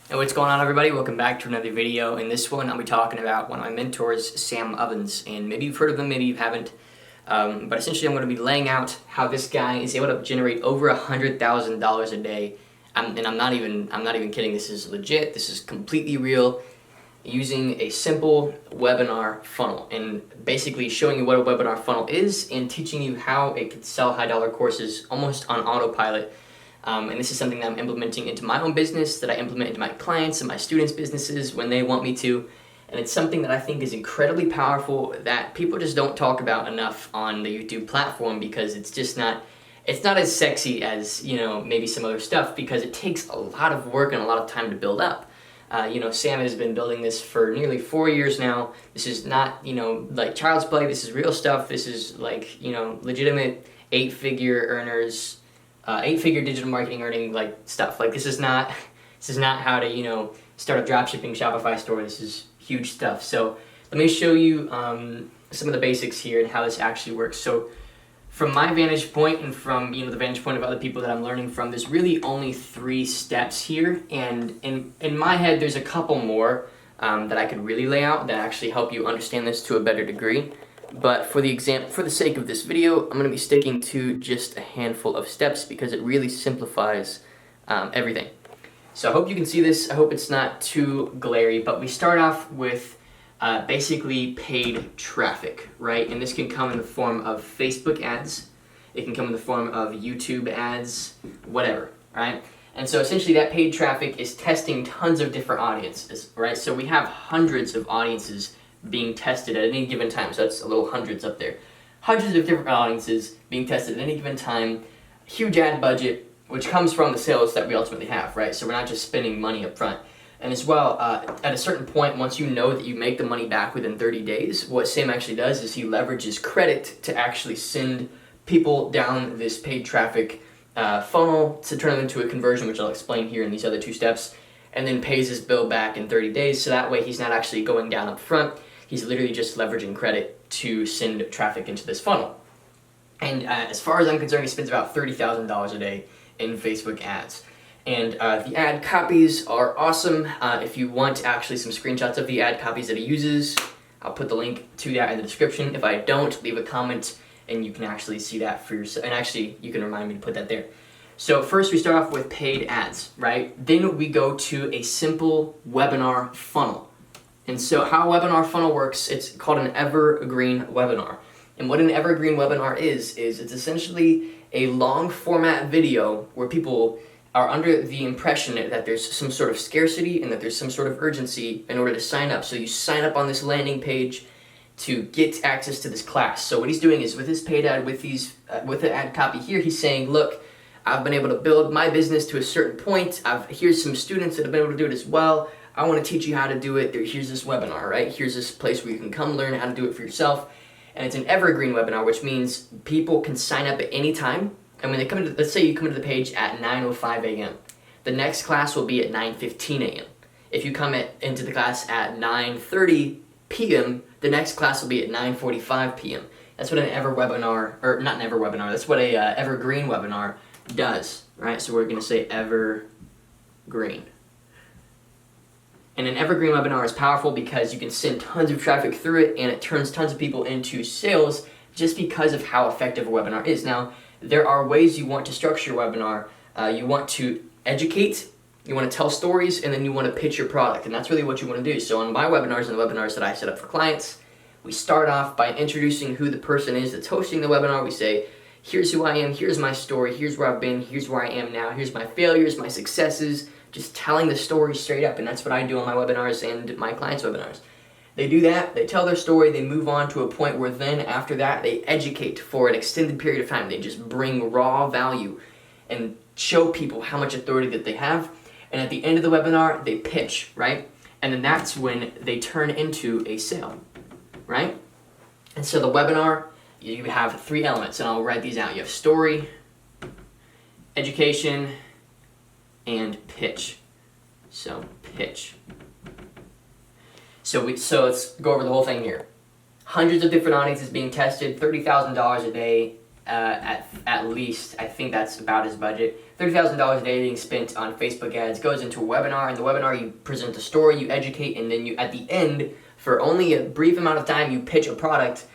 Hey, what's going on, everybody? Welcome back to another video. In this one, I'll be talking about one of my mentors, Sam Ovens, and maybe you've heard of him, maybe you haven't. But essentially, I'm going to be laying out how this guy is able to generate over $100,000 a day. And I'm not even kidding. This is legit. This is completely real. Using a simple webinar funnel, and basically showing you what a webinar funnel is, and teaching you how it could sell high-dollar courses almost on autopilot. And this is something that I'm implementing into my own business, that I implement into my clients and my students' businesses when they want me to. And it's something that I think is incredibly powerful that people just don't talk about enough on the YouTube platform, because it's not as sexy as, maybe some other stuff, because it takes a lot of work and a lot of time to build up. Sam has been building this for nearly 4 years now. This is not, like child's play. This is real stuff. This is like, legitimate eight-figure earners, eight-figure digital marketing earning like stuff. Like this is not how to, start a dropshipping Shopify store. This is huge stuff. So let me show you some of the basics here and how this actually works. So from my vantage point and from the vantage point of other people that I'm learning from, there's really only 3 steps here, and in my head there's a couple more that I could really lay out that actually help you understand this to a better degree. But for the sake of this video, I'm going to be sticking to just a handful of steps because it really simplifies everything. So I hope you can see this. I hope it's not too glary, but we start off with basically paid traffic, right? And this can come in the form of Facebook ads. It can come in the form of YouTube ads, whatever, right? And so essentially that paid traffic is testing tons of different audiences, right? So we have hundreds of audiences being tested at any given time. So that's a little hundreds up there. Hundreds of different audiences being tested at any given time. Huge ad budget, which comes from the sales that we ultimately have, right? So we're not just spending money up front. And as well, at a certain point, once you know that you make the money back within 30 days, what Sam actually does is he leverages credit to actually send people down this paid traffic funnel to turn them into a conversion, which I'll explain here in these other 2 steps, and then pays his bill back in 30 days. So that way he's not actually going down up front. He's literally just leveraging credit to send traffic into this funnel. And as far as I'm concerned, he spends about $30,000 a day in Facebook ads. And the ad copies are awesome. If you want actually some screenshots of the ad copies that he uses, I'll put the link to that in the description. If I don't, leave a comment and you can actually see that for yourself. And actually, you can remind me to put that there. So first we start off with paid ads, right? Then we go to a simple webinar funnel. And so how a webinar funnel works, it's called an evergreen webinar. And what an evergreen webinar is it's essentially a long format video where people are under the impression that there's some sort of scarcity and that there's some sort of urgency in order to sign up. So you sign up on this landing page to get access to this class. So what he's doing is with his paid ad, with the ad copy here, he's saying, look, I've been able to build my business to a certain point. Here's some students that have been able to do it as well. I want to teach you how to do it. Here's this webinar, right? Here's this place where you can come learn how to do it for yourself. And it's an evergreen webinar, which means people can sign up at any time. And when they come into, let's say you come into the page at 9:05 a.m. The next class will be at 9:15 a.m. If you come into the class at 9:30 p.m., the next class will be at 9:45 p.m. That's what an that's what a evergreen webinar does, right? So we're going to say evergreen. And an evergreen webinar is powerful because you can send tons of traffic through it, and it turns tons of people into sales just because of how effective a webinar is. Now, there are ways you want to structure your webinar. You want to educate, you want to tell stories, and then you want to pitch your product. And that's really what you want to do. So on my webinars and the webinars that I set up for clients, we start off by introducing who the person is that's hosting the webinar. We say, here's who I am, here's my story, here's where I've been, here's where I am now, here's my failures, my successes, just telling the story straight up. And that's what I do on my webinars and my clients' webinars. They do that, they tell their story, they move on to a point where then after that they educate for an extended period of time. They just bring raw value and show people how much authority that they have. And at the end of the webinar, they pitch, right? And then that's when they turn into a sale, right? And so the webinar, you have 3 elements, and I'll write these out. You have story, education, and pitch. So pitch. So let's go over the whole thing here. Hundreds of different audiences being tested, $30,000 a day, at least. I think that's about his budget. $30,000 a day being spent on Facebook ads goes into a webinar. In the webinar, you present a story, you educate, and then you, at the end, for only a brief amount of time, you pitch a product.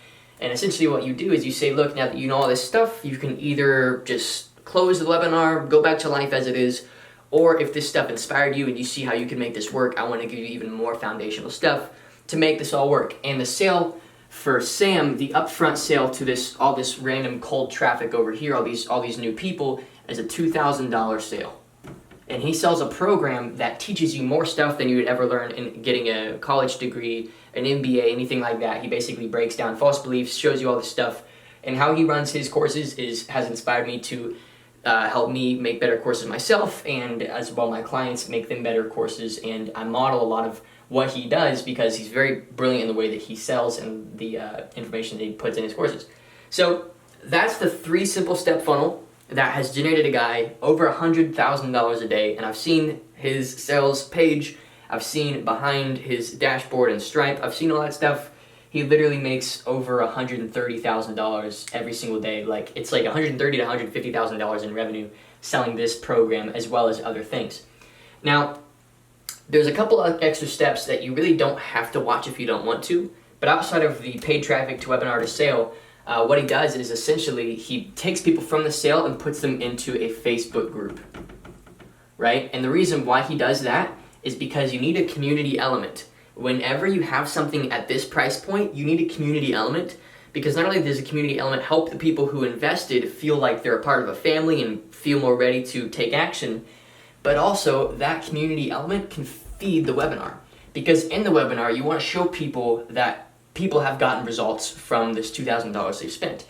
And essentially what you do is you say, look, now that you know all this stuff, you can either just close the webinar, go back to life as it is, or if this stuff inspired you and you see how you can make this work, I want to give you even more foundational stuff to make this all work. And the sale for Sam, the upfront sale to all this random cold traffic over here, all these new people, is a $2,000 sale. And he sells a program that teaches you more stuff than you would ever learn in getting a college degree, an MBA, anything like that. He basically breaks down false beliefs, shows you all this stuff, and how he runs his courses has inspired me to help me make better courses myself, and as well my clients make them better courses. And I model a lot of what he does because he's very brilliant in the way that he sells and the information that he puts in his courses. So that's the 3 simple step funnel that has generated a guy over $100,000 a day. And I've seen his sales page, I've seen behind his dashboard and Stripe, I've seen all that stuff. He literally makes over $130,000 every single day. Like, it's like $130,000 to $150,000 in revenue selling this program as well as other things. Now, there's a couple of extra steps that you really don't have to watch if you don't want to, but outside of the paid traffic to webinar to sale, what he does is essentially he takes people from the sale and puts them into a Facebook group, right? And the reason why he does that is because you need a community element. Whenever you have something at this price point, you need a community element, because not only does a community element help the people who invested feel like they're a part of a family and feel more ready to take action, but also that community element can feed the webinar. Because in the webinar, you want to show people that people have gotten results from this $2,000 they've spent.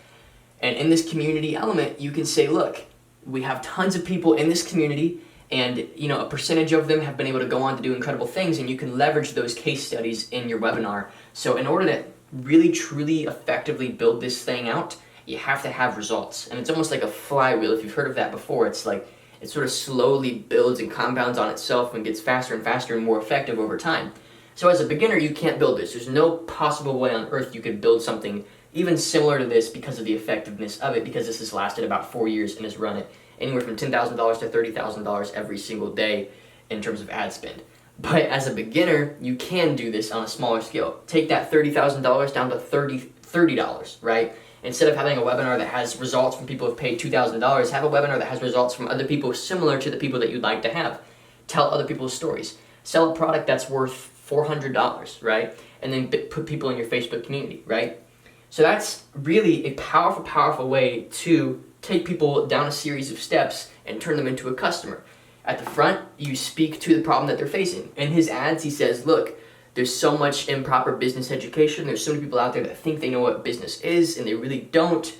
And in this community element, you can say, look, we have tons of people in this community, and a percentage of them have been able to go on to do incredible things, and you can leverage those case studies in your webinar. So in order to really, truly, effectively build this thing out, you have to have results. And it's almost like a flywheel. If you've heard of that before, it's like it sort of slowly builds and compounds on itself and gets faster and faster and more effective over time. So as a beginner, you can't build this. There's no possible way on earth you could build something even similar to this because of the effectiveness of it, because this has lasted about 4 years and has run it anywhere from $10,000 to $30,000 every single day in terms of ad spend. But as a beginner, you can do this on a smaller scale. Take that $30,000 down to $30, right? Instead of having a webinar that has results from people who've paid $2,000, have a webinar that has results from other people similar to the people that you'd like to have. Tell other people's stories. Sell a product that's worth $400, right? And then put people in your Facebook community, right? So that's really a powerful, powerful way to take people down a series of steps and turn them into a customer. At the front, you speak to the problem that they're facing. In his ads, he says, look, there's so much improper business education. There's so many people out there that think they know what business is, and they really don't.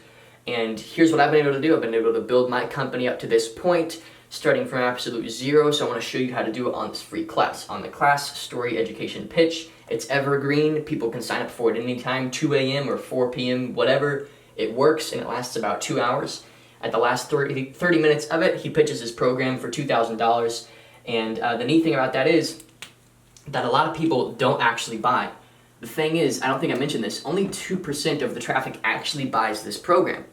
And here's what I've been able to do. I've been able to build my company up to this point, starting from absolute zero. So I want to show you how to do it on this free class, on the class story education pitch. It's evergreen. People can sign up for it anytime, 2 a.m. or 4 p.m., whatever. It works, and it lasts about 2 hours. At the last 30 minutes of it, he pitches his program for $2,000. And the neat thing about that is that a lot of people don't actually buy. The thing is, I don't think I mentioned this, only 2% of the traffic actually buys this program.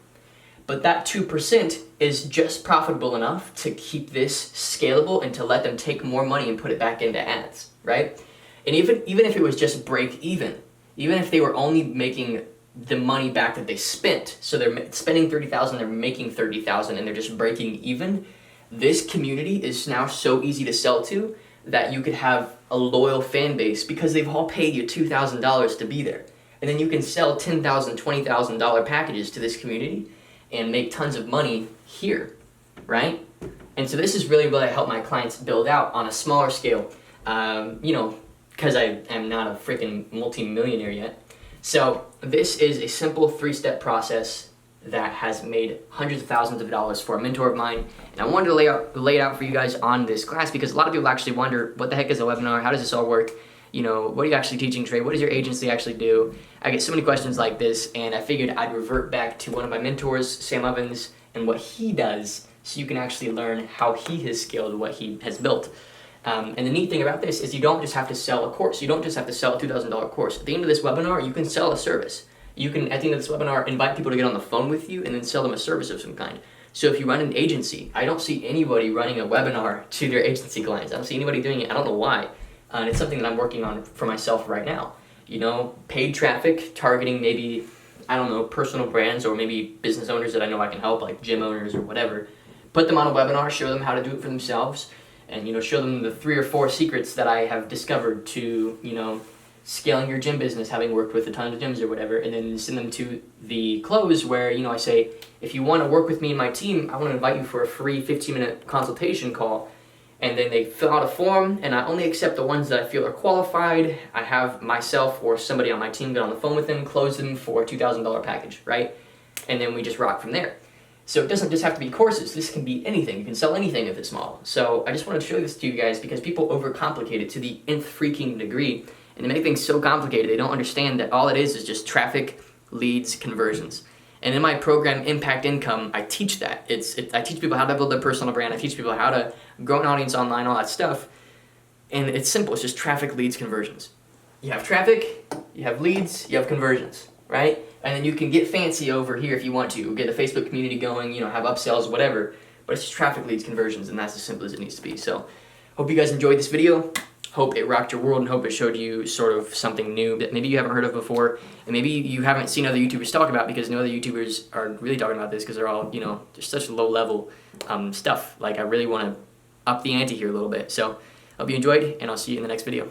But that 2% is just profitable enough to keep this scalable and to let them take more money and put it back into ads, right? And even if it was just break even if they were only making the money back that they spent, so they're spending $30,000, they're making $30,000, and they're just breaking even, this community is now so easy to sell to that you could have a loyal fan base because they've all paid you $2,000 to be there. And then you can sell $10,000, $20,000 packages to this community and make tons of money here, right? And so this is really what I help my clients build out on a smaller scale, because I am not a freaking multi-millionaire yet. So this is a simple 3-step process that has made hundreds of thousands of dollars for a mentor of mine. And I wanted to lay it out for you guys on this class because a lot of people actually wonder, what the heck is a webinar? How does this all work? What are you actually teaching, Trey? What does your agency actually do? I get so many questions like this, and I figured I'd revert back to one of my mentors, Sam Evans, and what he does so you can actually learn how he has scaled what he has built. And the neat thing about this is you don't just have to sell a course. You don't just have to sell a $2,000 course. At the end of this webinar, you can sell a service. You can, at the end of this webinar, invite people to get on the phone with you and then sell them a service of some kind. So if you run an agency, I don't see anybody running a webinar to their agency clients. I don't see anybody doing it. I don't know why. And it's something that I'm working on for myself right now. You know, paid traffic, targeting maybe, I don't know, personal brands or maybe business owners that I know I can help, like gym owners or whatever. Put them on a webinar, show them how to do it for themselves, and, you know, show them the 3 or 4 secrets that I have discovered to, you know, scaling your gym business, having worked with a ton of gyms or whatever, and then send them to the close where, you know, I say, if you want to work with me and my team, I want to invite you for a free 15-minute consultation call. And then they fill out a form, and I only accept the ones that I feel are qualified. I have myself or somebody on my team get on the phone with them, close them for a $2,000 package, right? And then we just rock from there. So it doesn't just have to be courses. This can be anything. You can sell anything with this model. So I just wanted to show this to you guys because people overcomplicate it to the nth freaking degree. And they make things so complicated, they don't understand that all it is just traffic, leads, conversions. And in my program, Impact Income, I teach that. I teach people how to build their personal brand. I teach people how to grow an audience online, all that stuff. And it's simple. It's just traffic, leads, conversions. You have traffic, you have leads, you have conversions, right? And then you can get fancy over here if you want to. Get a Facebook community going, you know, have upsells, whatever. But it's just traffic, leads, conversions, and that's as simple as it needs to be. So hope you guys enjoyed this video. Hope it rocked your world and hope it showed you sort of something new that maybe you haven't heard of before and maybe you haven't seen other YouTubers talk about, because no other YouTubers are really talking about this because they're all, you know, just such low level stuff. Like, I really want to up the ante here a little bit. So hope you enjoyed, and I'll see you in the next video.